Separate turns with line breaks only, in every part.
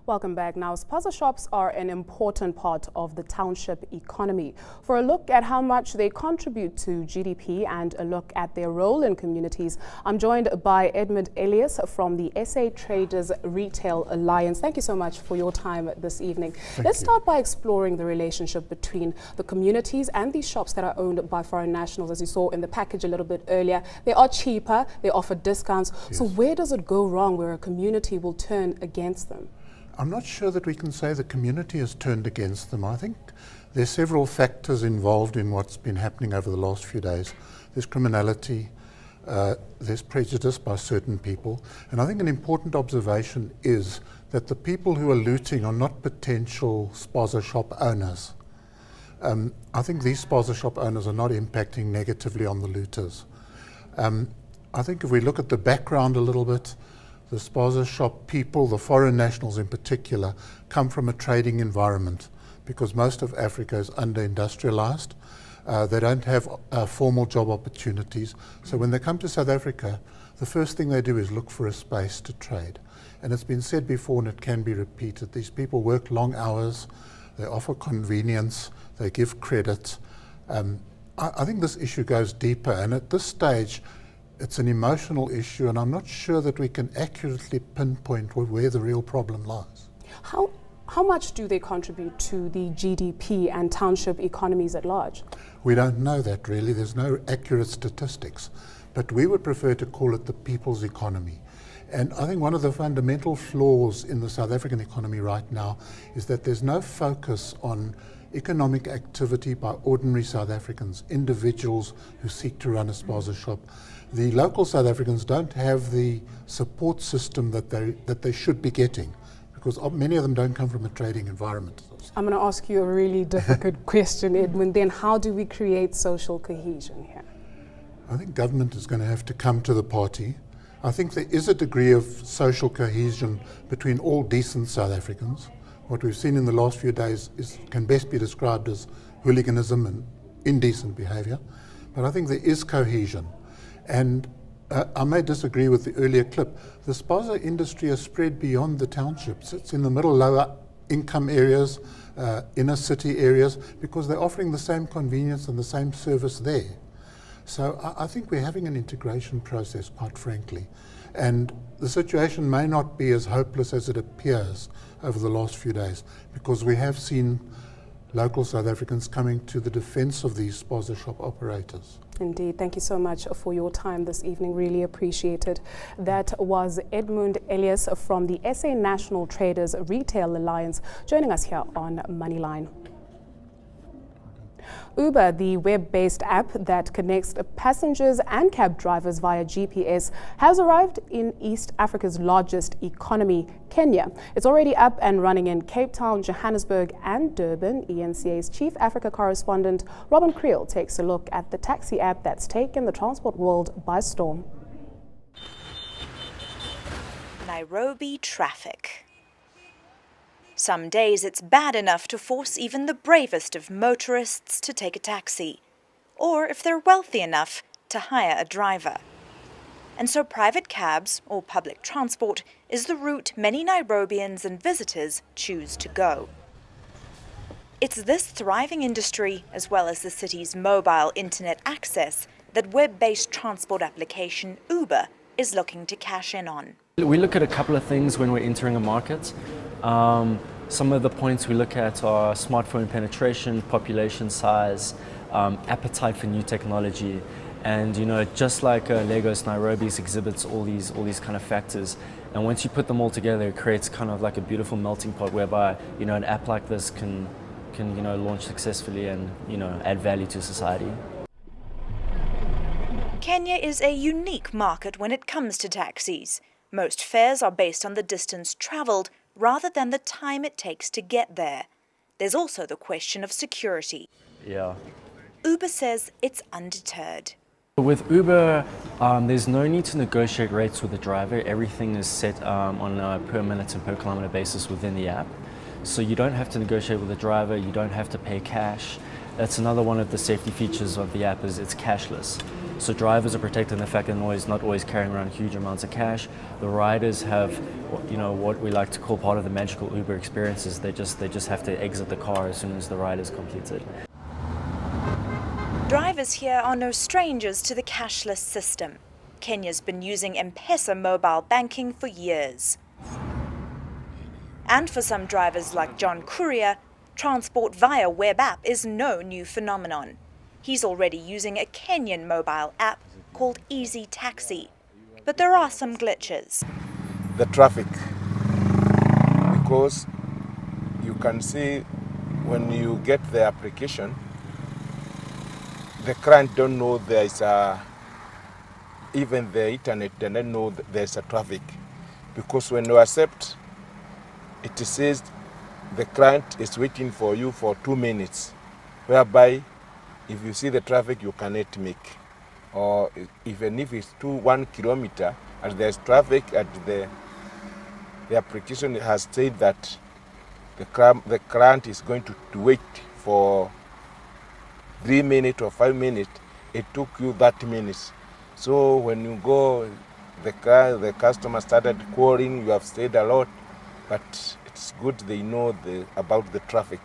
Welcome back. Now, spaza shops are an important part of the township economy. For a look at how much they contribute to GDP and a look at their role in communities, I'm joined by Edmund Elias from the SA Traders Retail Alliance. Thank you so much for your time this evening. Let's start by exploring the relationship between the communities and these shops that are owned by foreign nationals. As you saw in the package a little bit earlier, they are cheaper, they offer discounts. Yes. So where does it go wrong where a community will turn against them?
I'm not sure that we can say the community has turned against them. I think there's several factors involved in what's been happening over the last few days. There's criminality, there's prejudice by certain people, and I think an important observation is that the people who are looting are not potential spaza shop owners. I think these spaza shop owners are not impacting negatively on the looters. I think if we look at the background a little bit, the spaza shop people, the foreign nationals in particular, come from a trading environment because most of Africa is under-industrialized. They don't have formal job opportunities. So when they come to South Africa, the first thing they do is look for a space to trade. And it's been said before and it can be repeated. These people work long hours, they offer convenience, they give credit. I think this issue goes deeper, and at this stage, it's an emotional issue, and I'm not sure that we can accurately pinpoint where the real problem lies.
How much do they contribute to the GDP and township economies at large?
We don't know that really. There's no accurate statistics, but we would prefer to call it the people's economy. And I think one of the fundamental flaws in the South African economy right now is that there's no focus on economic activity by ordinary South Africans, individuals who seek to run a spaza shop. The local South Africans don't have the support system that they should be getting, because many of them don't come from a trading environment.
I'm going to ask you a really difficult question, Edmund. Then how do we create social cohesion here?
I think government is going to have to come to the party. I think there is a degree of social cohesion between all decent South Africans. What we've seen in the last few days can best be described as hooliganism and indecent behaviour. But I think there is cohesion. And I may disagree with the earlier clip. The spaza industry has spread beyond the townships. It's in the middle, lower income areas, inner city areas, because they're offering the same convenience and the same service there. So I think we're having an integration process, quite frankly. And the situation may not be as hopeless as it appears over the last few days, because we have seen local South Africans coming to the defense of these spaza shop operators.
Indeed. Thank you so much for your time this evening. Really appreciate it. That was Edmund Elias from the SA National Traders Retail Alliance joining us here on Moneyline. Uber, the web-based app that connects passengers and cab drivers via GPS, has arrived in East Africa's largest economy, Kenya. It's already up and running in Cape Town, Johannesburg and Durban. ENCA's Chief Africa correspondent Robin Creel takes a look at the taxi app that's taken the transport world by storm.
Nairobi traffic. Some days it's bad enough to force even the bravest of motorists to take a taxi, or if they're wealthy enough, to hire a driver. And so private cabs, or public transport, is the route many Nairobians and visitors choose to go. It's this thriving industry, as well as the city's mobile internet access, that web-based transport application Uber is looking to cash in on.
We look at a couple of things when we're entering a market. Some of the points we look at are smartphone penetration, population size, appetite for new technology, and just like Lagos, Nairobi's exhibits all these kind of factors. And once you put them all together, it creates kind of like a beautiful melting pot whereby an app like this can launch successfully and add value to society.
Kenya is a unique market when it comes to taxis. Most fares are based on the distance travelled rather than the time it takes to get there. There's also the question of security.
Yeah.
Uber says it's undeterred.
With Uber, there's no need to negotiate rates with the driver. Everything is set on a per minute and per kilometer basis within the app. So you don't have to negotiate with the driver, you don't have to pay cash. That's another one of the safety features of the app, is it's cashless. So drivers are protected in the fact that they're not always carrying around huge amounts of cash. The riders have, what we like to call part of the magical Uber experiences. They just have to exit the car as soon as the ride is completed.
Drivers here are no strangers to the cashless system. Kenya's been using M-Pesa mobile banking for years. And for some drivers like John Courier, transport via web app is no new phenomenon. He's already using a Kenyan mobile app called Easy Taxi. But there are some glitches.
The traffic, because you can see when you get the application, the client don't know there is even the internet doesn't know there's a traffic, because when you accept, it says the client is waiting for you for 2 minutes, whereby if you see the traffic you cannot make, or even if it's 1 kilometer and there's traffic at the application has said that the client is going to wait for 3 minutes or 5 minutes, it took you 30 minutes. So when you go, the customer started calling, you have stayed a lot, but it's good they know about the traffic.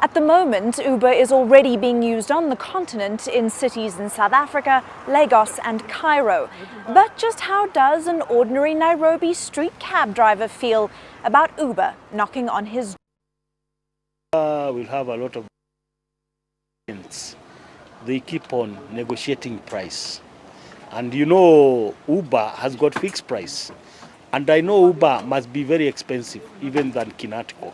At the moment, Uber is already being used on the continent in cities in South Africa, Lagos and Cairo. But just how does an ordinary Nairobi street cab driver feel about Uber knocking on his door?
We'll have a lot of clients. They keep on negotiating price. And Uber has got fixed price. And I know Uber must be very expensive, even than Kinatiko,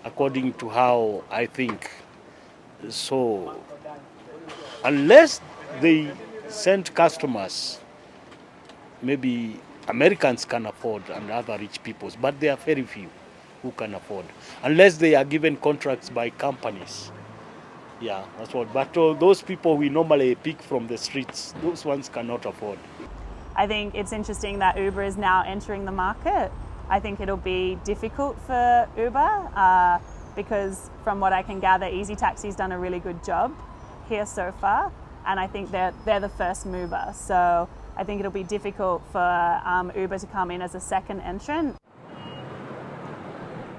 according to how I think. So, unless they send customers, maybe Americans can afford and other rich peoples, but there are very few who can afford, unless they are given contracts by companies. Yeah, that's what. But those people we normally pick from the streets, those ones cannot afford.
I think it's interesting that Uber is now entering the market. I think it'll be difficult for Uber because from what I can gather, Easy Taxi's done a really good job here so far. And I think they're the first mover. So I think it'll be difficult for Uber to come in as a second entrant.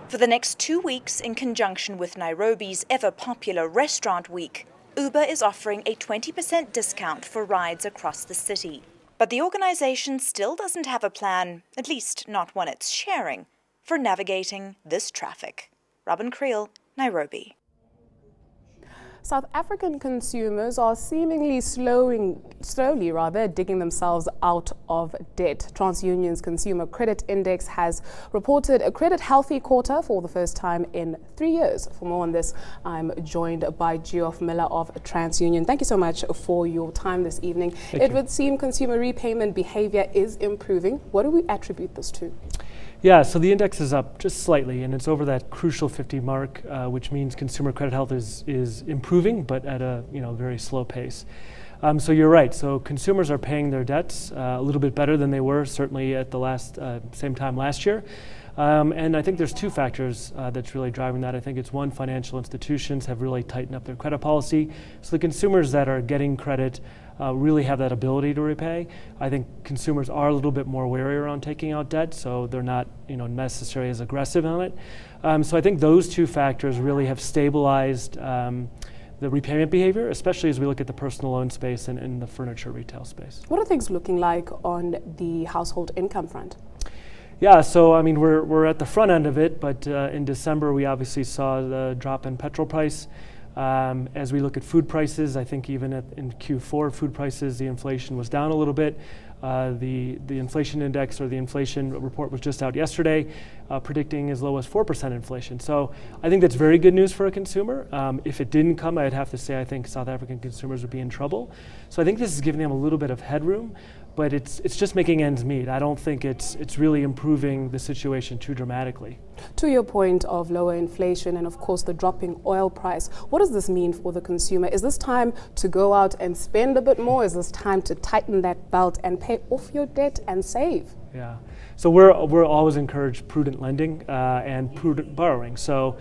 For the next 2 weeks, in conjunction with Nairobi's ever-popular Restaurant Week, Uber is offering a 20% discount for rides across the city. But the organization still doesn't have a plan, at least not one it's sharing, for navigating this traffic. Robin Creel, Nairobi.
South African consumers are seemingly slowly digging themselves out of debt. Transunion's Consumer Credit Index has reported a credit healthy quarter for the first time in 3 years. For more on this, I'm joined by Geoff Miller of Transunion. Thank you so much for your time this evening. It would seem consumer repayment behavior is improving. What do we attribute this to?
Yeah, so the index is up just slightly, and it's over that crucial 50 mark, which means consumer credit health is improving, but at a very slow pace. So you're right. So consumers are paying their debts a little bit better than they were certainly at the same time last year. And I think there's two factors that's really driving that. I think it's one, financial institutions have really tightened up their credit policy. So the consumers that are getting credit really have that ability to repay. I think consumers are a little bit more wary around taking out debt, so they're not necessarily as aggressive on it. So I think those two factors really have stabilized the repayment behavior, especially as we look at the personal loan space and the furniture retail space.
What are things looking like on the household income front?
Yeah, so I mean we're at the front end of it, but in December we obviously saw the drop in petrol price. As we look at food prices, I think even in Q4 food prices, the inflation was down a little bit. The inflation index or the inflation report was just out yesterday, predicting as low as 4% inflation. So I think that's very good news for a consumer. If it didn't come, I'd have to say I think South African consumers would be in trouble. So I think this is giving them a little bit of headroom, but it's just making ends meet. I don't think it's really improving the situation too dramatically.
To your point of lower inflation and of course the dropping oil price, what does this mean for the consumer? Is this time to go out and spend a bit more? Is this time to tighten that belt and pay off your debt and save?
Yeah, so we're always encourage prudent lending and prudent borrowing. So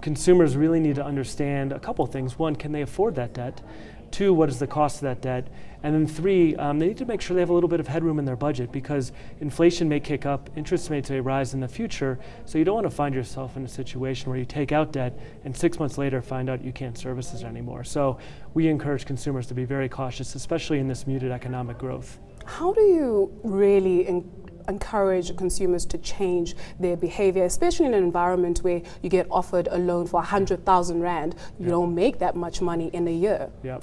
consumers really need to understand a couple of things. One, can they afford that debt? Two, what is the cost of that debt? And then 3, they need to make sure they have a little bit of headroom in their budget, because inflation may kick up, interest rates may rise in the future, so you don't want to find yourself in a situation where you take out debt and 6 months later find out you can't service it anymore. So we encourage consumers to be very cautious, especially in this muted economic growth.
How do you really encourage consumers to change their behavior, especially in an environment where you get offered a loan for 100,000 Rand, you don't make that much money in a year?
Yeah.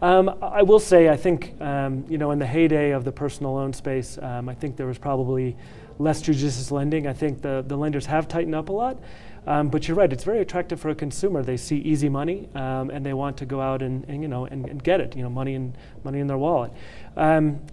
I will say, I think, in the heyday of the personal loan space, I think there was probably less judicious lending. I think the lenders have tightened up a lot. But you're right, it's very attractive for a consumer. They see easy money, and they want to go out and get it, money in their wallet.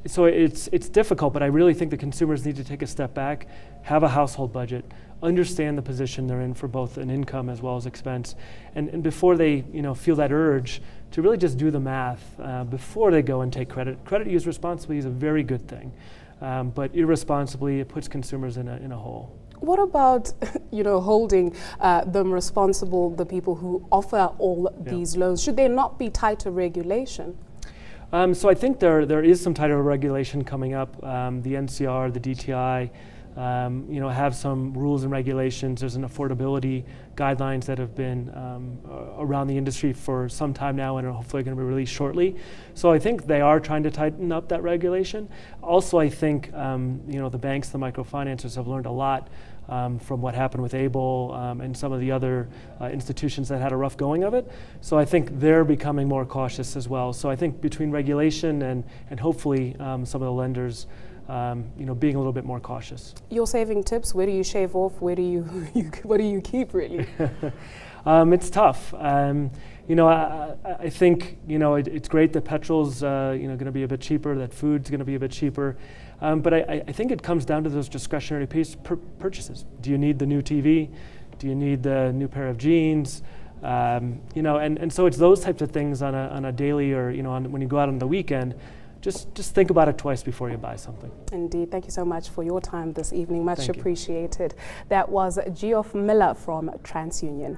So it's difficult, but I really think the consumers need to take a step back, have a household budget, understand the position they're in for both an income as well as expense, and before they feel that urge to really just do the math before they go and take credit. Credit used responsibly is a very good thing, but irresponsibly it puts consumers in a hole.
What about, holding them responsible, the people who offer all these loans? Should there not be tighter regulation?
So I think there is some tighter regulation coming up. The NCR, the DTI, have some rules and regulations. There's an affordability guidelines that have been around the industry for some time now and are hopefully going to be released shortly. So I think they are trying to tighten up that regulation. Also, I think the banks, the microfinancers have learned a lot from what happened with ABLE and some of the other institutions that had a rough going of it. So I think they're becoming more cautious as well. So I think between regulation and hopefully some of the lenders being a little bit more cautious.
Your saving tips, where do you shave off? Where do you what do you keep, really?
It's tough. I think it's great that petrol's going to be a bit cheaper, that food's going to be a bit cheaper, but I think it comes down to those discretionary purchases. Do you need the new TV? Do you need the new pair of jeans? And so it's those types of things on a daily or when you go out on the weekend. Just think about it twice before you buy something.
Indeed. Thank you so much for your time this evening. Much appreciated. That was Geoff Miller from Transunion.